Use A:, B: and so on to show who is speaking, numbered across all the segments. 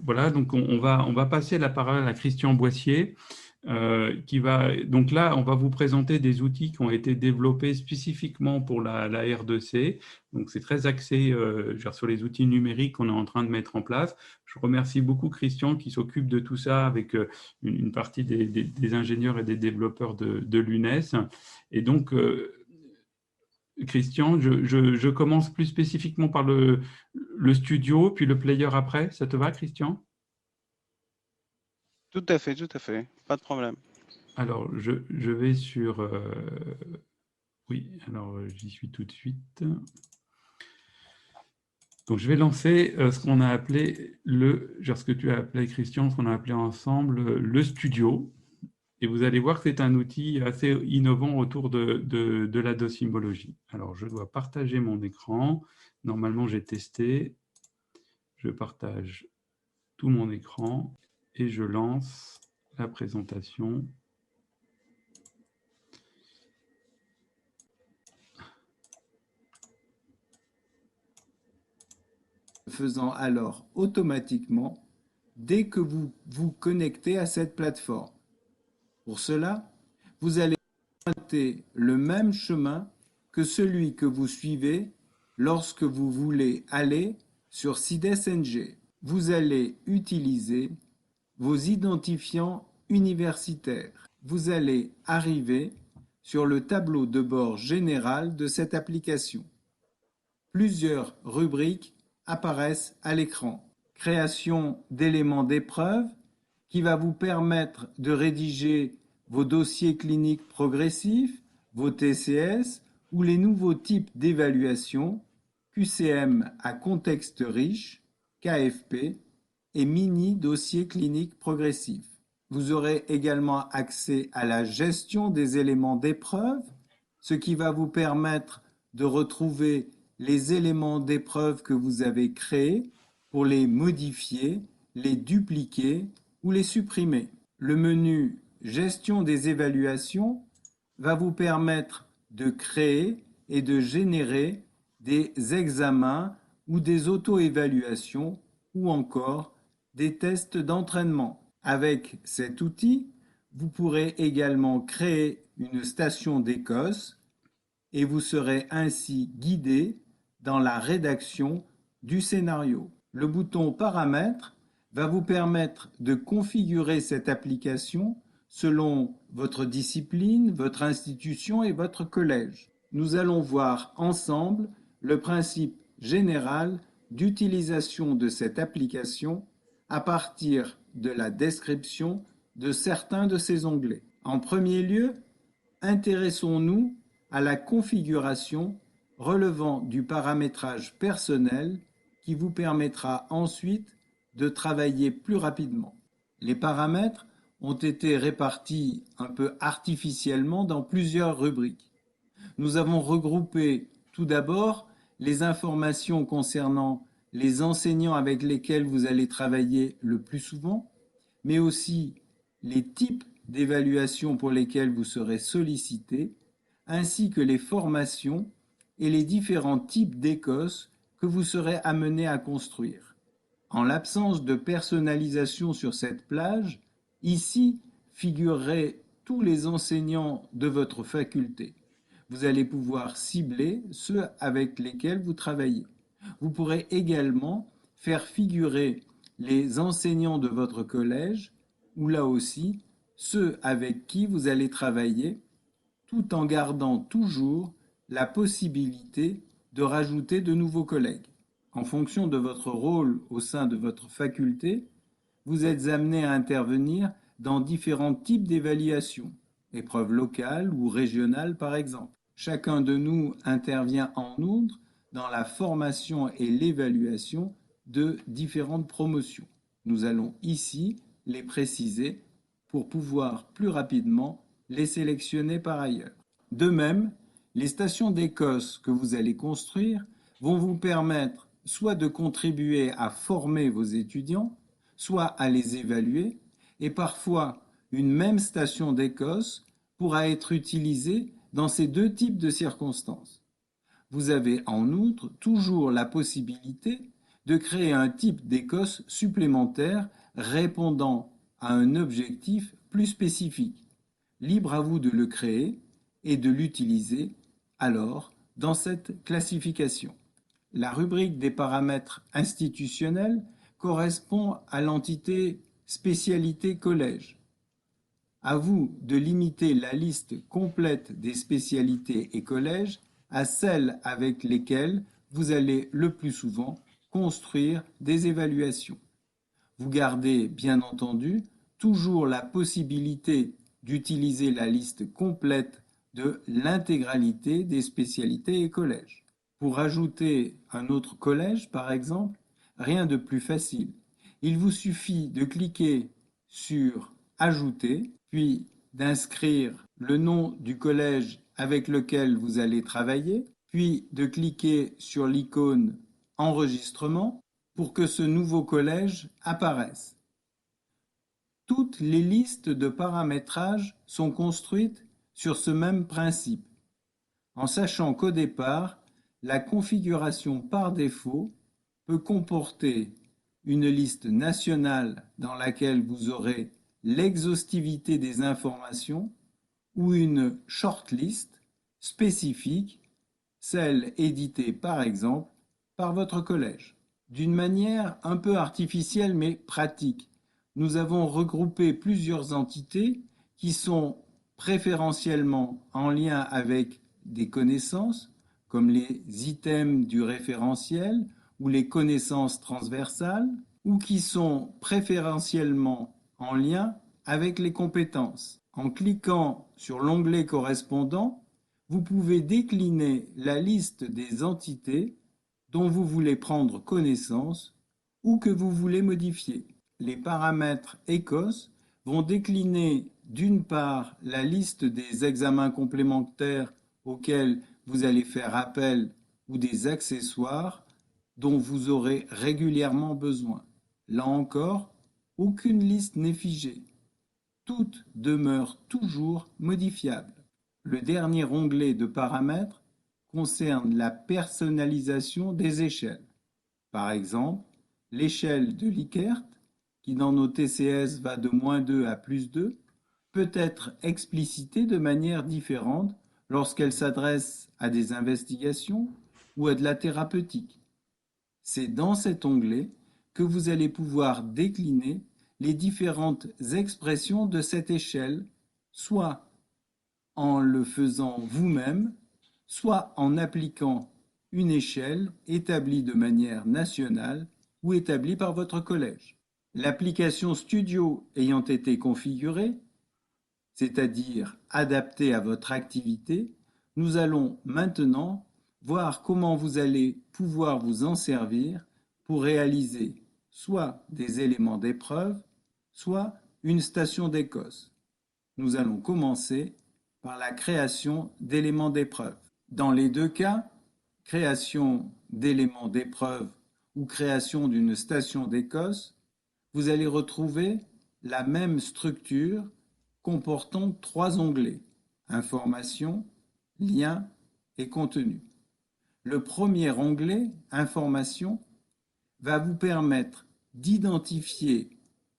A: Voilà, donc on va passer la parole à Christian Boissier, qui va, donc là, on va vous présenter des outils qui ont été développés spécifiquement pour la R2C. Donc c'est très axé sur les outils numériques qu'on est en train de mettre en place. Je remercie beaucoup Christian qui s'occupe de tout ça avec une partie des ingénieurs et des développeurs de l'UNES. Et donc, Christian, je commence plus spécifiquement par le studio, puis le player après. Ça te va, Christian?
B: Tout à fait, pas de problème.
A: Alors, je vais sur... oui, alors j'y suis tout de suite. Donc, je vais lancer ce qu'on a appelé genre ce que tu as appelé, Christian, ce qu'on a appelé ensemble le studio. Et vous allez voir que c'est un outil assez innovant autour de la dosimbologie. Alors, je dois partager mon écran. Normalement, j'ai testé. Je partage tout mon écran et je lance la présentation.
C: Faisant alors automatiquement dès que vous vous connectez à cette plateforme. Pour cela, vous allez emprunter le même chemin que celui que vous suivez lorsque vous voulez aller sur CIDES-NG. Vous allez utiliser vos identifiants universitaires. Vous allez arriver sur le tableau de bord général de cette application. Plusieurs rubriques apparaissent à l'écran. Création d'éléments d'épreuve qui va vous permettre de rédiger vos dossiers cliniques progressifs, vos TCS ou les nouveaux types d'évaluation, QCM à contexte riche, KFP et mini dossiers cliniques progressifs. Vous aurez également accès à la gestion des éléments d'épreuve, ce qui va vous permettre de retrouver les éléments d'épreuve que vous avez créés pour les modifier, les dupliquer ou les supprimer. Le menu Gestion des évaluations va vous permettre de créer et de générer des examens ou des auto-évaluations ou encore des tests d'entraînement. Avec cet outil, vous pourrez également créer une station d'Écosse et vous serez ainsi guidé dans la rédaction du scénario. Le bouton Paramètres va vous permettre de configurer cette application selon votre discipline, votre institution et votre collège. Nous allons voir ensemble le principe général d'utilisation de cette application à partir de la description de certains de ces onglets. En premier lieu, intéressons-nous à la configuration relevant du paramétrage personnel qui vous permettra ensuite de travailler plus rapidement. Les paramètres ont été répartis un peu artificiellement dans plusieurs rubriques. Nous avons regroupé tout d'abord les informations concernant les enseignants avec lesquels vous allez travailler le plus souvent, mais aussi les types d'évaluation pour lesquels vous serez sollicité, ainsi que les formations et les différents types d'Écosse que vous serez amené à construire. En l'absence de personnalisation sur cette plage, ici figureraient tous les enseignants de votre faculté. Vous allez pouvoir cibler ceux avec lesquels vous travaillez. Vous pourrez également faire figurer les enseignants de votre collège ou là aussi ceux avec qui vous allez travailler tout en gardant toujours la possibilité de rajouter de nouveaux collègues. En fonction de votre rôle au sein de votre faculté, vous êtes amené à intervenir dans différents types d'évaluations, épreuves locales ou régionales par exemple. Chacun de nous intervient en outre dans la formation et l'évaluation de différentes promotions. Nous allons ici les préciser pour pouvoir plus rapidement les sélectionner par ailleurs. De même, les stations d'Écosse que vous allez construire vont vous permettre soit de contribuer à former vos étudiants, soit à les évaluer, et parfois une même station d'Écosse pourra être utilisée dans ces deux types de circonstances. Vous avez en outre toujours la possibilité de créer un type d'Écosse supplémentaire répondant à un objectif plus spécifique. Libre à vous de le créer et de l'utiliser alors dans cette classification. La rubrique des paramètres institutionnels correspond à l'entité spécialité collège. À vous de limiter la liste complète des spécialités et collèges à celles avec lesquelles vous allez le plus souvent construire des évaluations. Vous gardez bien entendu toujours la possibilité d'utiliser la liste complète de l'intégralité des spécialités et collèges. Pour ajouter un autre collège, par exemple, rien de plus facile. Il vous suffit de cliquer sur Ajouter, puis d'inscrire le nom du collège avec lequel vous allez travailler, puis de cliquer sur l'icône Enregistrement pour que ce nouveau collège apparaisse. Toutes les listes de paramétrage sont construites sur ce même principe, en sachant qu'au départ, la configuration par défaut peut comporter une liste nationale dans laquelle vous aurez l'exhaustivité des informations ou une shortlist spécifique, celle éditée par exemple par votre collège. D'une manière un peu artificielle mais pratique, nous avons regroupé plusieurs entités qui sont préférentiellement en lien avec des connaissances, comme les items du référentiel ou les connaissances transversales, ou qui sont préférentiellement en lien avec les compétences. En cliquant sur l'onglet correspondant, vous pouvez décliner la liste des entités dont vous voulez prendre connaissance ou que vous voulez modifier. Les paramètres ECOS vont décliner d'une part la liste des examens complémentaires auxquels vous allez faire appel ou des accessoires dont vous aurez régulièrement besoin. Là encore, aucune liste n'est figée. Toutes demeurent toujours modifiables. Le dernier onglet de paramètres concerne la personnalisation des échelles. Par exemple, l'échelle de Likert, qui dans nos TCS va de -2 à +2, peut être explicitée de manière différente lorsqu'elle s'adresse à des investigations ou à de la thérapeutique. C'est dans cet onglet que vous allez pouvoir décliner les différentes expressions de cette échelle, soit en le faisant vous-même, soit en appliquant une échelle établie de manière nationale ou établie par votre collège. L'application Studio ayant été configurée, c'est-à-dire adaptée à votre activité, nous allons maintenant voir comment vous allez pouvoir vous en servir pour réaliser soit des éléments d'épreuve, soit une station d'Écosse. Nous allons commencer par la création d'éléments d'épreuve. Dans les deux cas, création d'éléments d'épreuve ou création d'une station d'Écosse, vous allez retrouver la même structure comportant trois onglets: Information, Liens et Contenu. Le premier onglet, Information, va vous permettre d'identifier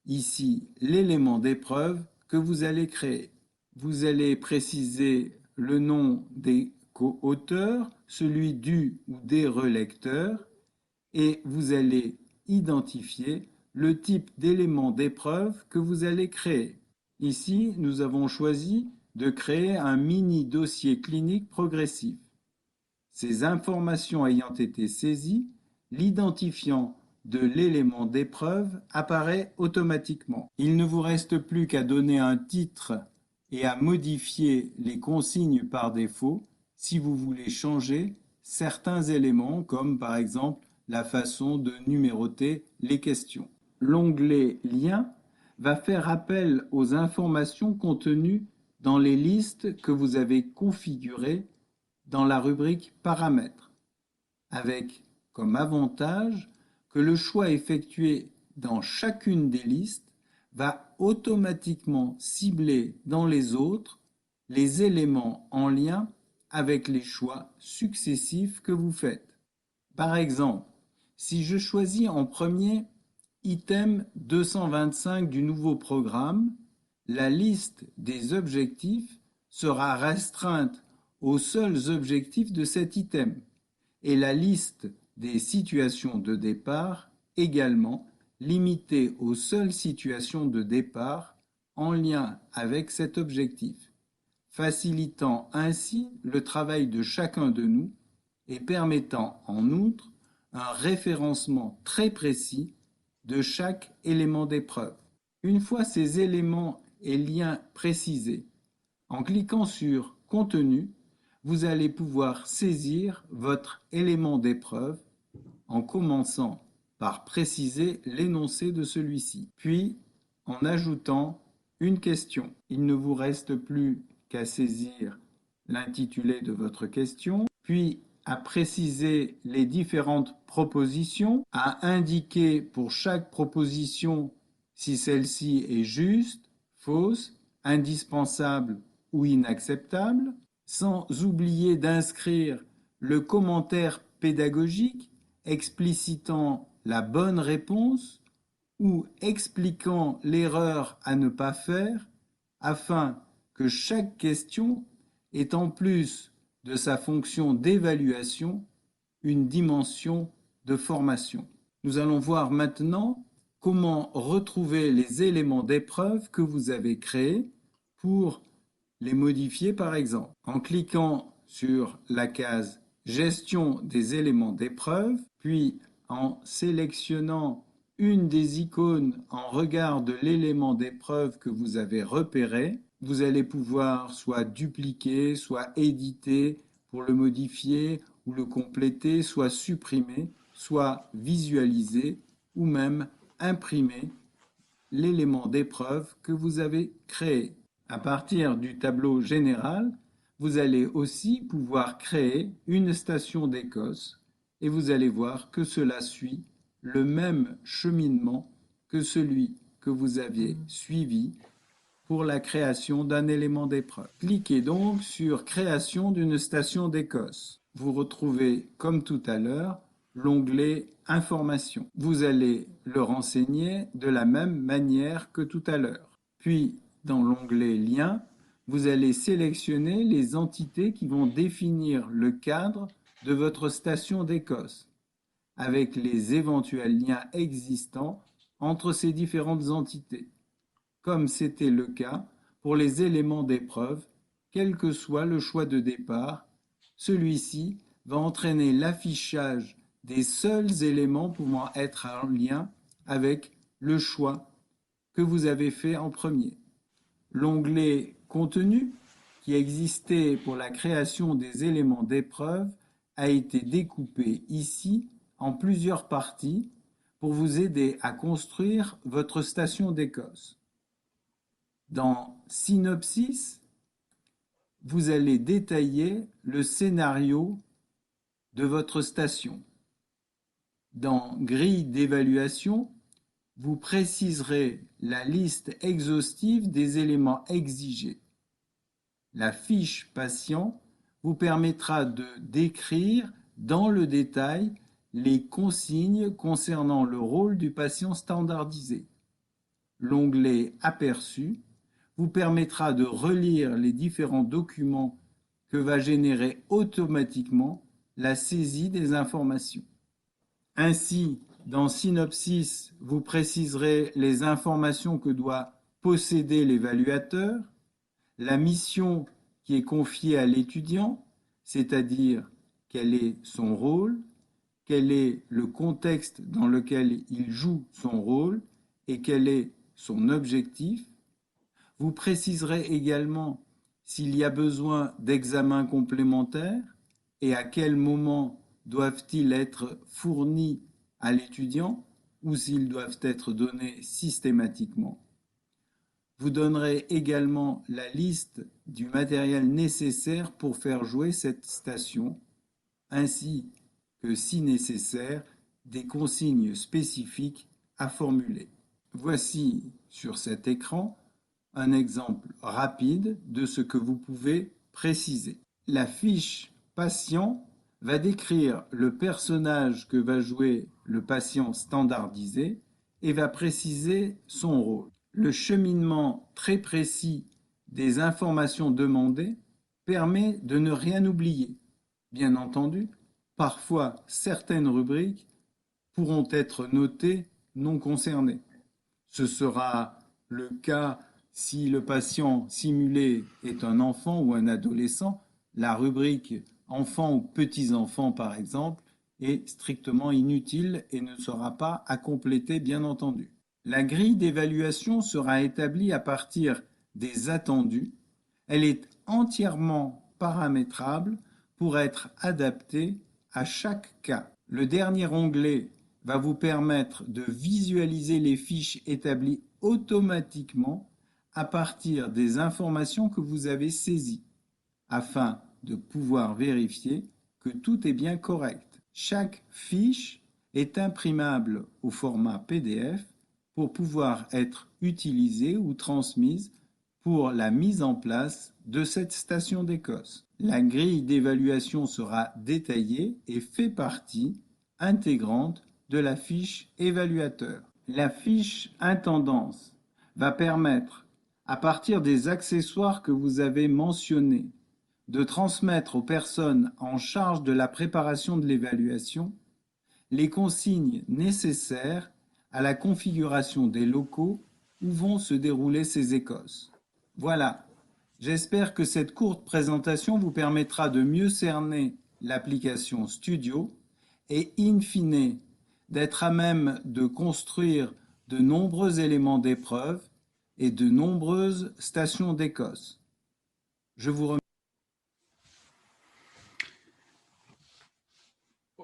C: ici l'élément d'épreuve que vous allez créer. Vous allez préciser le nom des co-auteurs, celui du ou des relecteurs, et vous allez identifier le type d'élément d'épreuve que vous allez créer. Ici, nous avons choisi de créer un mini dossier clinique progressif. Ces informations ayant été saisies, l'identifiant de l'élément d'épreuve apparaît automatiquement. Il ne vous reste plus qu'à donner un titre et à modifier les consignes par défaut si vous voulez changer certains éléments, comme par exemple la façon de numéroter les questions. L'onglet Liens va faire appel aux informations contenues dans les listes que vous avez configurées dans la rubrique Paramètres, avec comme avantage que le choix effectué dans chacune des listes va automatiquement cibler dans les autres les éléments en lien avec les choix successifs que vous faites. Par exemple, Si je choisis en premier item 225 du nouveau programme, la liste des objectifs sera restreinte aux seuls objectifs de cet item et la liste des situations de départ également limitée aux seules situations de départ en lien avec cet objectif, facilitant ainsi le travail de chacun de nous et permettant en outre un référencement très précis de chaque élément d'épreuve. Une fois ces éléments et liens précisés, en cliquant sur Contenu, vous allez pouvoir saisir votre élément d'épreuve en commençant par préciser l'énoncé de celui-ci, puis en ajoutant une question. Il ne vous reste plus qu'à saisir l'intitulé de votre question, puis à préciser les différentes propositions, à indiquer pour chaque proposition si celle-ci est juste, fausse, indispensable ou inacceptable, sans oublier d'inscrire le commentaire pédagogique explicitant la bonne réponse ou expliquant l'erreur à ne pas faire afin que chaque question ait en plus de sa fonction d'évaluation une dimension de formation. Nous allons voir maintenant comment retrouver les éléments d'épreuve que vous avez créés pour les modifier par exemple. En cliquant sur la case Gestion des éléments d'épreuve, puis en sélectionnant une des icônes en regard de l'élément d'épreuve que vous avez repéré, vous allez pouvoir soit dupliquer, soit éditer pour le modifier ou le compléter, soit supprimer, soit visualiser ou même imprimer l'élément d'épreuve que vous avez créé. À partir du tableau général, vous allez aussi pouvoir créer une station d'Écosse et vous allez voir que cela suit le même cheminement que celui que vous aviez suivi pour la création d'un élément d'épreuve. Cliquez donc sur Création d'une station d'Écosse. Vous retrouvez, comme tout à l'heure, l'onglet Informations. Vous allez le renseigner de la même manière que tout à l'heure. Puis, dans l'onglet Liens, vous allez sélectionner les entités qui vont définir le cadre de votre station d'Écosse, avec les éventuels liens existants entre ces différentes entités, comme c'était le cas pour les éléments d'épreuve, quel que soit le choix de départ. Celui-ci va entraîner l'affichage des seuls éléments pouvant être en lien avec le choix que vous avez fait en premier. L'onglet Contenu, qui existait pour la création des éléments d'épreuve, a été découpé ici en plusieurs parties pour vous aider à construire votre station d'Écosse. Dans Synopsis, vous allez détailler le scénario de votre station. Dans Grille d'évaluation, vous préciserez la liste exhaustive des éléments exigés. La fiche patient vous permettra de décrire dans le détail les consignes concernant le rôle du patient standardisé. L'onglet Aperçu vous permettra de relire les différents documents que va générer automatiquement la saisie des informations. Ainsi, dans Synopsis, vous préciserez les informations que doit posséder l'évaluateur, la mission qui est confiée à l'étudiant, c'est-à-dire quel est son rôle, quel est le contexte dans lequel il joue son rôle et quel est son objectif. Vous préciserez également s'il y a besoin d'examens complémentaires et à quel moment doivent-ils être fournis à l'étudiant ou s'ils doivent être donnés systématiquement. Vous donnerez également la liste du matériel nécessaire pour faire jouer cette station, ainsi que, si nécessaire, des consignes spécifiques à formuler. Voici sur cet écran un exemple rapide de ce que vous pouvez préciser. La fiche patient va décrire le personnage que va jouer le patient standardisé et va préciser son rôle. Le cheminement très précis des informations demandées permet de ne rien oublier. Bien entendu, parfois certaines rubriques pourront être notées non concernées. Ce sera le cas si le patient simulé est un enfant ou un adolescent. La rubrique enfants ou petits-enfants, par exemple, est strictement inutile et ne sera pas à compléter, bien entendu. La grille d'évaluation sera établie à partir des attendus. Elle est entièrement paramétrable pour être adaptée à chaque cas. Le dernier onglet va vous permettre de visualiser les fiches établies automatiquement à partir des informations que vous avez saisies, afin de pouvoir vérifier que tout est bien correct. Chaque fiche est imprimable au format PDF pour pouvoir être utilisée ou transmise pour la mise en place de cette station d'Écosse. La grille d'évaluation sera détaillée et fait partie intégrante de la fiche évaluateur. La fiche intendance va permettre, à partir des accessoires que vous avez mentionnés, de transmettre aux personnes en charge de la préparation de l'évaluation les consignes nécessaires à la configuration des locaux où vont se dérouler ces écosses. Voilà, j'espère que cette courte présentation vous permettra de mieux cerner l'application Studio et, in fine, d'être à même de construire de nombreux éléments d'épreuve et de nombreuses stations d'Écosse. Je vous remercie.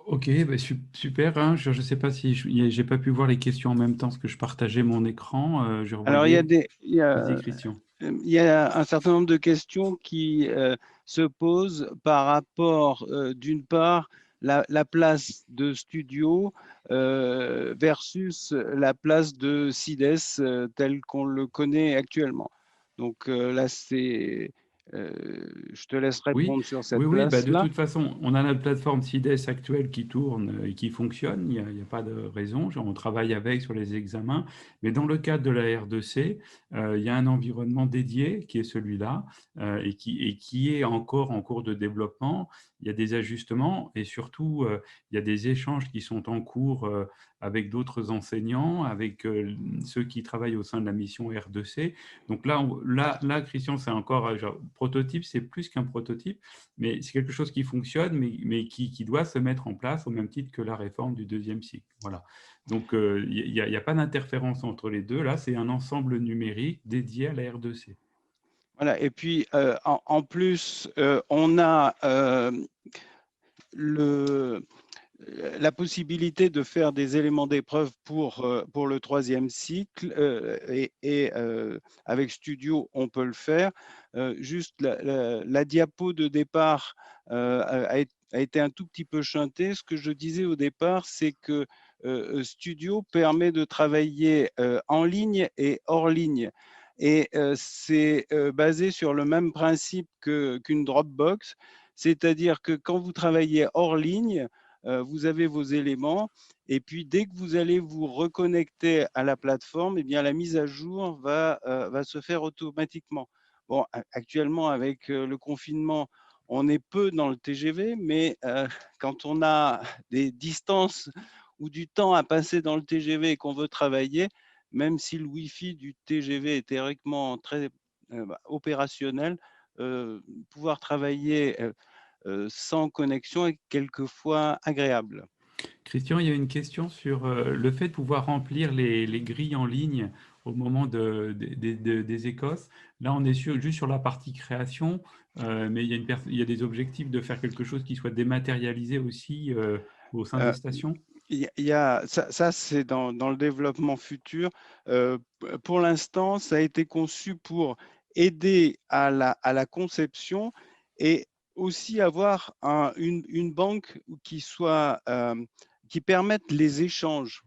A: Ok, bah, super, hein. Je ne sais pas si j'ai pas pu voir les questions en même temps parce que je partageais mon écran. Je
B: Alors, il y a
A: revoyais. Vas-y, Christian.
B: il y a un certain nombre de questions qui se posent par rapport, d'une part, la place de studio versus la place de CIDES tel qu'on le connaît actuellement. Donc là, je te laisse
A: Oui,
B: répondre sur cette
A: oui, bah, de
B: place-là.
A: toute façon, on a la plateforme CIDES actuelle qui tourne et qui fonctionne, il y a pas de raison, on travaille avec sur les examens, mais dans le cadre de la R2C, il y a un environnement dédié qui est celui-là et qui est encore en cours de développement. Il y a des ajustements et surtout, il y a des échanges qui sont en cours avec d'autres enseignants, avec ceux qui travaillent au sein de la mission R2C. Donc là, Christian, c'est encore genre, prototype, c'est plus qu'un prototype, mais c'est quelque chose qui fonctionne, mais qui doit se mettre en place au même titre que la réforme du deuxième cycle. Voilà. Donc, il n'y a pas d'interférence entre les deux. Là, c'est un ensemble numérique dédié à la R2C.
B: Voilà. Et puis, en plus, on a la possibilité de faire des éléments d'épreuve pour le troisième cycle et avec Studio, on peut le faire. Juste la diapo de départ a été un tout petit peu chuntée. Ce que je disais au départ, c'est que Studio permet de travailler en ligne et hors ligne. Et c'est basé sur le même principe qu'une Dropbox, c'est-à-dire que quand vous travaillez hors ligne, vous avez vos éléments et puis dès que vous allez vous reconnecter à la plateforme, eh bien, la mise à jour va se faire automatiquement. Bon, actuellement, avec le confinement, on est peu dans le TGV, mais quand on a des distances ou du temps à passer dans le TGV et qu'on veut travailler, même si le Wi-Fi du TGV est théoriquement très opérationnel, pouvoir travailler sans connexion est quelquefois agréable.
A: Christian, il y a une question sur le fait de pouvoir remplir les grilles en ligne au moment des écosses. Là, on est juste sur la partie création, mais il y a des objectifs de faire quelque chose qui soit dématérialisé aussi au sein des
B: Euh,
A: stations.
B: Ça, c'est dans le développement futur. Pour l'instant, ça a été conçu pour aider à la conception et aussi avoir une banque qui permette les échanges.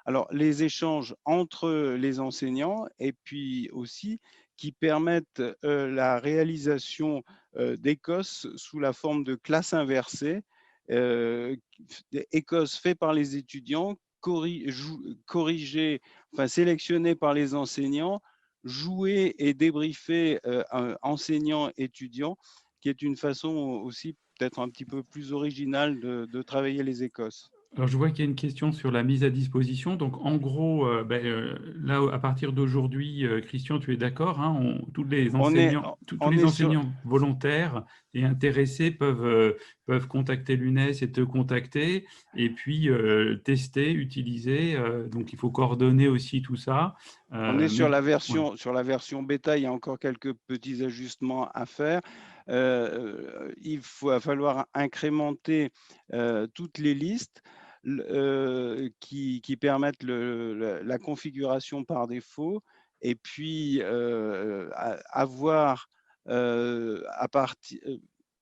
B: Alors, les échanges entre les enseignants et puis aussi qui permettent la réalisation d'Écosse sous la forme de classe inversée, Écosse fait par les étudiants corrigé, enfin sélectionné par les enseignants, joué et débriefé enseignants-étudiants, qui est une façon aussi peut-être un petit peu plus originale de travailler les Écosses.
A: Alors, je vois qu'il y a une question sur la mise à disposition. Donc, en gros, là, à partir d'aujourd'hui, Christian, tu es d'accord, hein,
B: On est,
A: tous
B: on
A: les
B: est sur,
A: enseignants volontaires et intéressés peuvent contacter l'UNES et te contacter et puis tester, utiliser. Donc, il faut coordonner aussi tout ça.
B: On est sur
A: Mais
B: la
A: voilà.
B: version bêta, il y a encore quelques petits ajustements à faire. Il va falloir incrémenter toutes les listes qui permettent la configuration par défaut et puis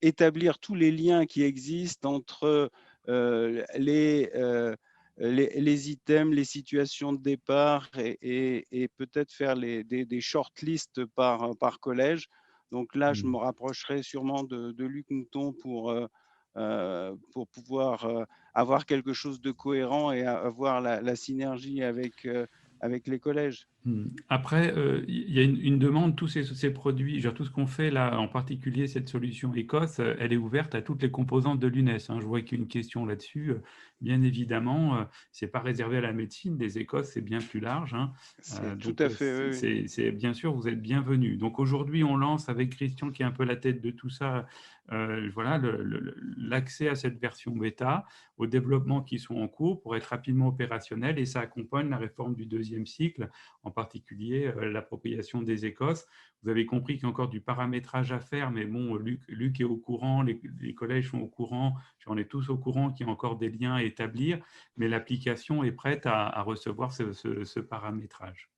B: établir tous les liens qui existent entre les items, les situations de départ et peut-être faire des shortlists par collège. Donc là, je me rapprocherai sûrement de Luc Mouton pour pouvoir avoir quelque chose de cohérent et avoir la synergie avec les collèges.
A: Après, il y a une demande, tous ces produits, genre tout ce qu'on fait là, en particulier cette solution Écosse, elle est ouverte à toutes les composantes de l'UNES, hein. Je vois qu'il y a une question là-dessus. Bien évidemment, c'est pas réservé à la médecine, les Écosses, c'est bien plus large, hein.
B: C'est tout
A: Donc,
B: à fait, oui, oui.
A: bien sûr, vous êtes bienvenus. Donc aujourd'hui, on lance avec Christian, qui est un peu la tête de tout ça, voilà, l'accès à cette version bêta, aux développements qui sont en cours pour être rapidement opérationnels, et ça accompagne la réforme du deuxième cycle, en particulier l'appropriation des Écosses. Vous avez compris qu'il y a encore du paramétrage à faire, mais bon, Luc est au courant, les collèges sont au courant, on est tous au courant qu'il y a encore des liens à établir, mais l'application est prête à recevoir ce paramétrage.